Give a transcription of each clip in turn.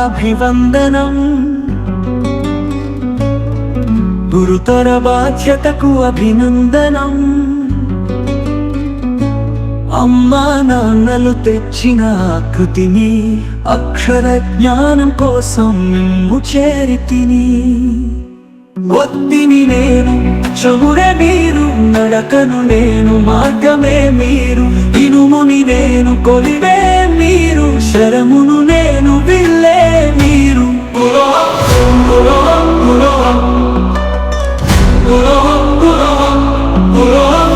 పాదాభివందనం. గురుతర బాధ్యతకు అభినందనం. అమ్మా నాన్నలు తెచ్చిన ఆకృతిని, అక్షర జ్ఞానం కోసం మిమ్ము చేరితిని. ఒత్తిని నేను, చెవురే మీరు, నడకను నేను, మార్గమే మీరు. ఇనుముని నేను, కొలివే మీరు, శరమును నేను, విల్లే మీరు. గురోహం గురోహం గురోహం గురోహం గురోహం గురోహం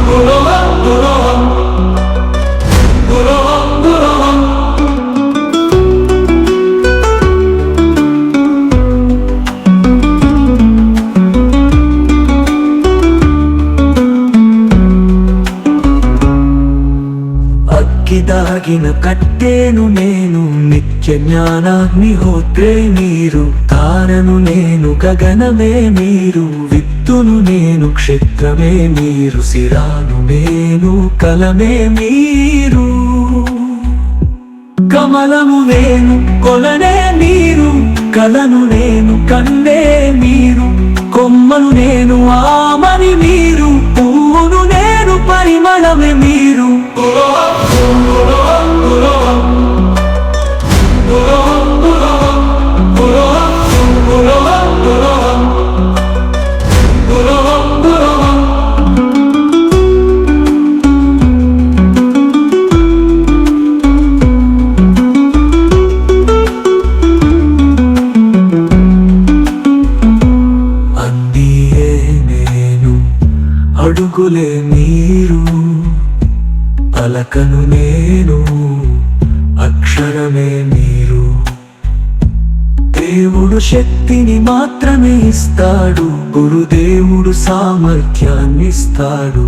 గురోహం గురోహం గురోహం గురోహం. దాగిన కట్టేను నేను, నిత్య జ్ఞానాగ్నిహోత్రే మీరు. తారను నేను, గగనమే మీరు, విత్తును నేను, క్షేత్రమే మీరు. శిరాను నేను, కలమే మీరు. కమలము నేను, కొలనే మీరు, కలను నేను, కన్నే మీరు. కొమ్మను నేను, ఆమని మీరు, పువ్వును నేను, పరిమళమే మీరు. అడుగులే మీరు, పలకను నేను, అక్షరమే మీరు. దేవుడు శక్తిని మాత్రమే ఇస్తాడు, గురుదేవుడు సామర్థ్యాన్ని ఇస్తాడు.